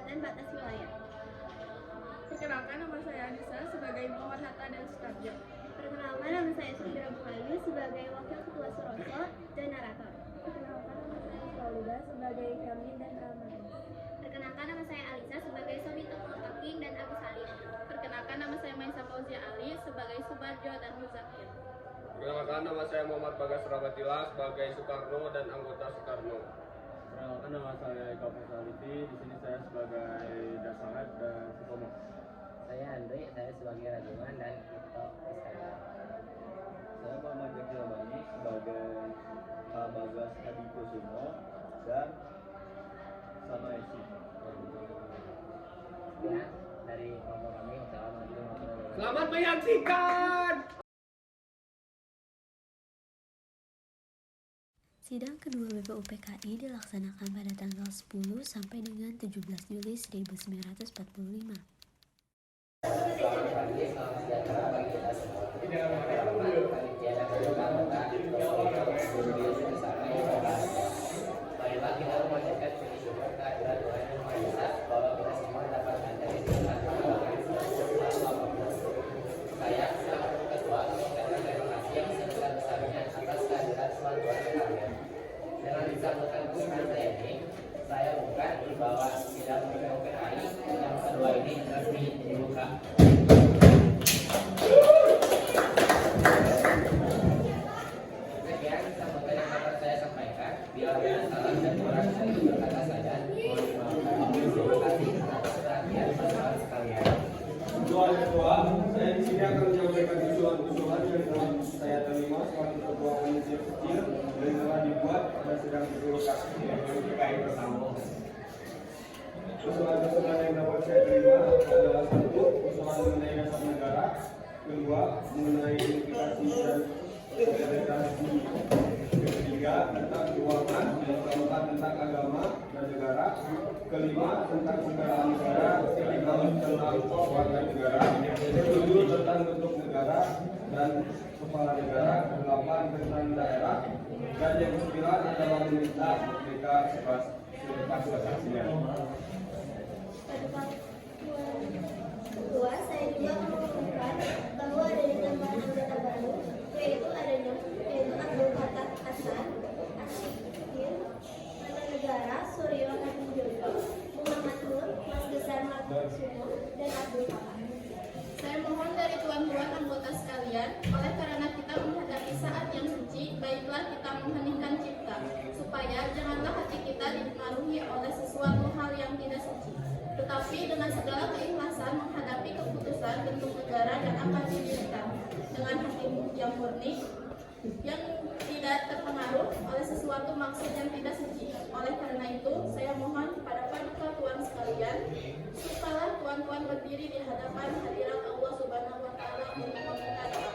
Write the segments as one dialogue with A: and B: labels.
A: kabupaten batas wilayah.
B: Perkenalkan, nama saya Anissa sebagai Muhammad Hatta dan Sutarjo.
A: Perkenalkan, nama saya Sandra Bukhari sebagai Wakil Ketua Suroso dan narator.
C: Perkenalkan, nama saya Faulida sebagai Kamil dan Alman.
A: Perkenalkan, nama saya Alisa sebagai Sobi Tukul Taking dan Agus Salim.
B: Perkenalkan, nama saya Maisa Fauzia Ali sebagai Subarjo dan Muzakir.
D: Perkenalkan, nama saya Muhammad Bagas Rabatila sebagai Soekarno dan anggota Soekarno.
E: Perkenalkan, nama saya Eka Fasaliti. Di sini saya sebagai Dasangat dan Supomo.
F: Saya Andri, saya sebagai Rajuman dan Ito Iskandar.
E: Saya Muhammad Jaki Rabani sebagai Kak Bagas Hadi Kusumo dan sama Esi.
F: Ya, dari kelompok kami, Assalamualaikum warahmatullahi wabarakatuh.
D: Selamat menyaksikan!
G: Sidang kedua BPUPKI dilaksanakan pada tanggal 10 sampai dengan 17 Juli 1945.
F: Selamat pagi, salam sejahtera bagi kita semua. Panitia dan ketua anggota bersama yang berbahagia. Marilah kita memanjatkan puji syukur kehadirat Tuhan Yang Maha Esa bahwa kita semua dapat hadir di tempat pengembangan saya selaku ketua mengucapkan terima kasih yang sebesar-besarnya atas kehadiran Tuhan sekalian. Dengan disambutkan kunjungan saya ini, saya bukan bahwa sidang BPUPKI yang kedua ini resmi dibuka. Sekian sambutan yang dapat saya sampaikan. Bila ada salah dan kurang saya berkata saja. Mohon dimaafkan. Terima kasih atas perhatian teman-teman sekalian.
D: Tuan Ketua, saya di sini akan menyampaikan usulan-usulan yang telah saya terima selaku Ketua Komisi Kecil dan telah dibuat pada sidang BPUPKI pertama. Usulan-usulan yang dapat saya terima adalah: satu, usulan mengenai dasar negara; kedua, mengenai unifikasi dan federalisasi; ketiga, tentang keuangan; keempat, tentang agama dan negara; kelima, tentang pembelaan negara; kelima, tentang warga negara; ketujuh, tentang bentuk negara dan kepala negara; kedelapan, tentang daerah; dan yang kesembilan adalah meminta merdeka bebas asasinya.
C: Kedua, saya juga mengusulkan bahwa adanya tambahan anggota baru, yaitu Abdul Fattah Hasan, Asyikin, Mantan Negara, Suryo Hadinjoyo, Muhammad Nur, Mas Besar Markusumo, dan Abdul Fattah.
B: Saya mohon dari tuan-tuan anggota sekalian, oleh karena kita menghadapi saat yang suci, baiklah kita mengheningkan cipta, supaya janganlah hati kita dipengaruhi oleh sesuatu hal yang tidak suci, tetapi dengan segala keikhlasan menghadapi keputusan bentuk negara yang akan didirikan dengan hati yang murni, yang tidak terpengaruh oleh sesuatu maksud yang tidak suci. Oleh karena itu, saya mohon kepada paduka tuan sekalian, supaya tuan-tuan berdiri di hadapan hadirat Allah Subhanahu wa Ta'ala untuk meminta doa.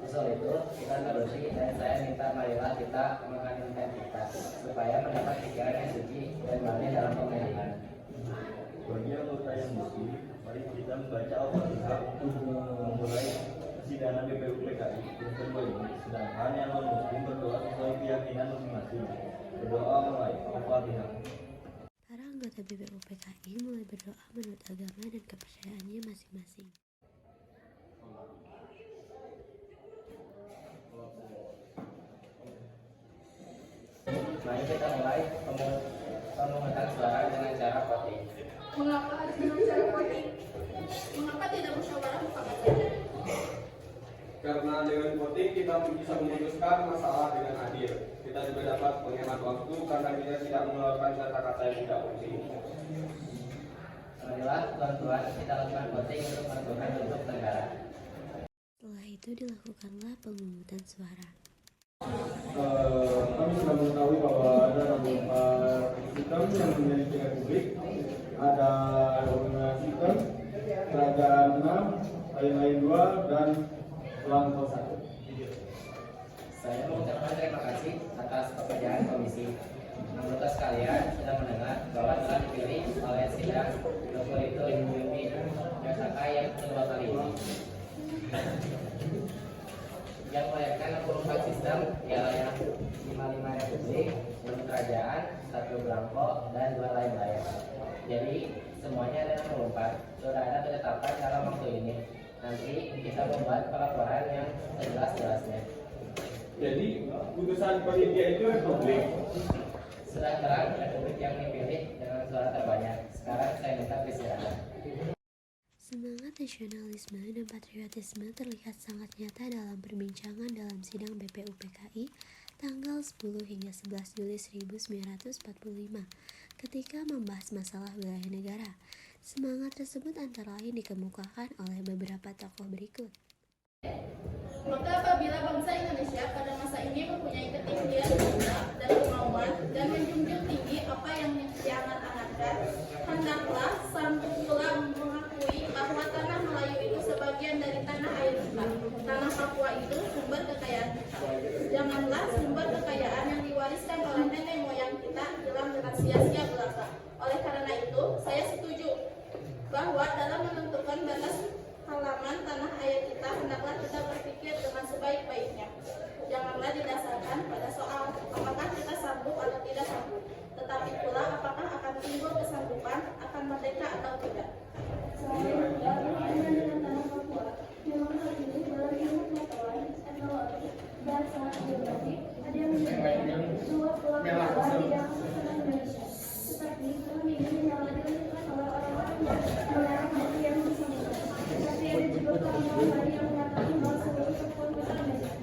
F: Usul itu kita terusi dan saya minta marilah kita mengheningkan kita supaya mendapat pikiran yang suci dan murni dalam pemilihan.
E: Bagi anggota yang bersih, mari kita membaca Al-Fatihah untuk memulai persidangan BPUPKI yang kedua ini. Sedangkan yang non-muslim berdoa sesuai keyakinan masing-masing. Berdoa mulai Al-Fatihah.
G: Para anggota BPUPKI mulai berdoa menurut agama dan kepercayaannya masing-masing.
F: Mari kita mulai pemungutan suara dengan cara voting.
B: Mengapa harus dengan cara voting? Mengapa tidak musyawarah mufakat saja?
D: Karena dengan voting kita bisa memutuskan masalah dengan adil. Kita juga dapat menghemat waktu karena kita tidak mengeluarkan kata-kata yang tidak penting.
F: Marilah tuan-tuan kita lakukan voting untuk menentukan bentuk negara.
G: Setelah itu dilakukanlah pemungutan suara.
E: Kami sudah mengetahui bahwa ada beberapa sistem yang dimiliki Republik. Ada sistem Kerajaan 6, lain-lain 2, dan Langkau 1.
F: Saya mengucapkan terima kasih atas pekerjaan komisi. Anggota sekalian sudah mendengar bahwa telah dipilih oleh sidang Dr. Ito Ibu Yumi Yosaka yang kedua kali ini. Yang melahirkan 64 sistem ialah yang 55 Republik, 6 Kerajaan, 1 Belangko, dan 2 lain-lain. Jadi semuanya ada 64. Sudah ada ketetapan dalam waktu ini. Nanti kita membuat pelaporan yang sejelas-jelasnya.
D: Jadi putusan panitia itu publik.
F: Sudah terang Republik yang dipilih dengan suara terbanyak. Sekarang saya minta peristirahat.
G: Semangat nasionalisme dan patriotisme terlihat sangat nyata dalam perbincangan dalam sidang BPUPKI tanggal 10 hingga 11 Juli 1945 ketika membahas masalah wilayah negara. Semangat tersebut antara lain dikemukakan oleh beberapa tokoh berikut.
B: Maka apabila bangsa Indonesia pada masa ini mempunyai ketinggian cinta dan kemauan dan menjunjung tinggi apa yang diangan-angankan, hendaklah sanggup pula mengakui bahwa tanah Melayu itu sebagian dari tanah air kita. Tanah Papua itu sumber kekayaan kita. Janganlah sumber kekayaan yang diwariskan oleh nenek moyang kita hilang dengan sia-sia belaka. Oleh karena itu, saya setuju bahwa dalam menentukan batas halaman tanah air kita, hendaklah kita berpikir dengan sebaik-baiknya. Janganlah didasarkan pada soal apakah kita sanggup atau tidak sanggup, tetapi pula apakah akan timbul kesanggupan akan merdeka atau tidak.
A: Selain berhubungan dengan tanah Papua, memang hal ini dalam ilmu pengetahuan, etnologi, bahasa, geografi, ada yang menyebutkan dua pulau Papua di dalam tanah Indonesia. Tetapi film ini hanya dilakukan oleh orang-orang yang melarang hati yang bersangkutan. Tetapi ada juga kaum lain yang mengatakan bahwa seluruh kepulauan besar Indonesia.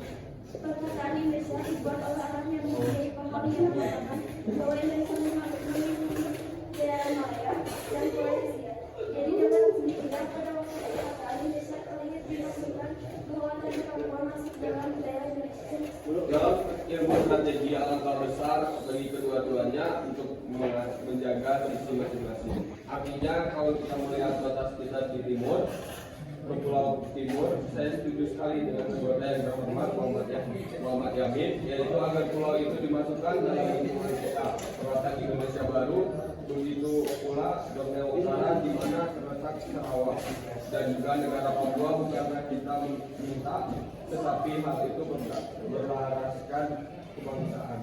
A: Perkataan Indonesia dibuat oleh orang yang mempunyai paham yang mengatakan bahwa Indonesia memiliki daerah Malaya dan Polynesia. Jadi dapat dilihat pada waktu perkataan Indonesia terlihat dimaksudkan bahwa tanah Papua masuk dalam daerah Indonesia.
D: Dalam ilmu strategi alangkah besar bagi kedua-duanya untuk menjaga sisi masing-masing. Artinya kalau kita melihat batas kita di timur, ke Pulau Timur, saya setuju sekali dengan anggota yang terhormat Muhammad Yamin, yaitu agar pulau itu dimasukkan dalam Indonesia, perwakilan Indonesia baru. Begitu pula Borneo Utara di mana terletak Sarawak, dan juga negara Papua bukanlah kita minta, tetapi hal itu berlaraskan kebangsaan.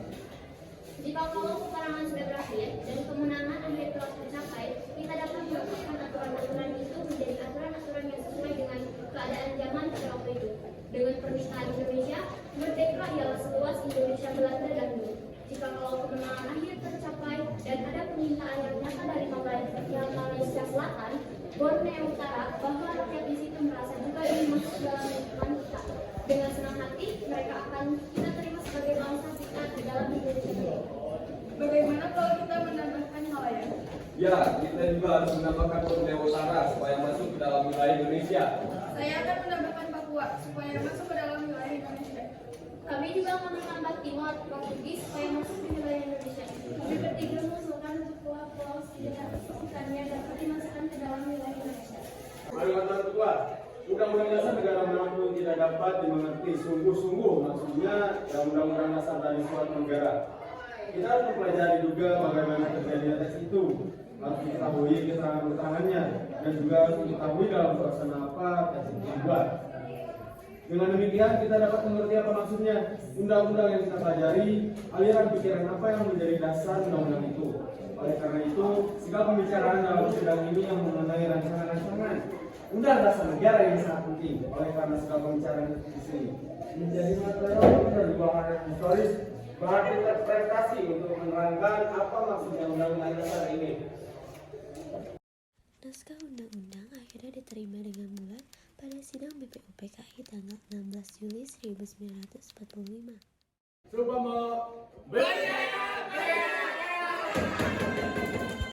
A: Jika kalau peperangan sudah berakhir dan kemenangan akhir telah tercapai, kita dapat melakukan aturan-aturan itu menjadi aturan-aturan yang sesuai dengan keadaan zaman pada waktu itu. Dengan permintaan Indonesia, merdeka ialah seluas Indonesia Belanda dahulu. Jika kalau kemenangan akhir tercapai dan ada permintaan yang nyata dari Malaysia Selatan, Borneo Utara, bahwa rakyat di situ merasa juga ingin masuk dalam lingkungan kita. Dengan senang hati, mereka akan kita terima sebagai bangsa kita di dalam Indonesia ini.
B: Bagaimana kalau kita menambahkan Malaya?
D: Ya, kita juga harus menambahkan Borneo Utara supaya masuk ke dalam wilayah Indonesia.
B: Saya akan menambahkan Papua supaya masuk ke dalam wilayah Indonesia.
A: Kami juga akan menambah Timor, Portugis supaya masuk di wilayah Indonesia. Kami bertiga mengusulkan untuk pulau-pulau sekitarnya dapat dimasukkan ke dalam wilayah Indonesia.
D: Mari teman ketua, Undang-Undang Dasar Negara manapun tidak dapat dimengerti sungguh-sungguh, maksudnya dalam Undang-Undang Dasar dari suatu negara. Kita harus mempelajari juga bagaimana terjadinya teks itu, harus diketahui keterangan-keterangannya, dan juga harus diketahui dalam suasana apa teks itu dibuat. Dengan demikian kita dapat mengerti apa maksudnya undang-undang yang kita pelajari, aliran pikiran apa yang menjadi dasar undang-undang itu. Oleh karena itu, segala pembicaraan dalam sidang ini yang mengenai rancangan-rancangan undang dasar negara yang sangat penting. Oleh karena segala pembicaraan di sini menjadi material dan bahan historis, bahan interpretasi untuk menerangkan apa maksudnya undang-undang dasar ini.
G: Naskah undang-undang akhirnya diterima dengan bulat pada sidang BPUPKI tanggal 16 Juli 1945.
D: Supaya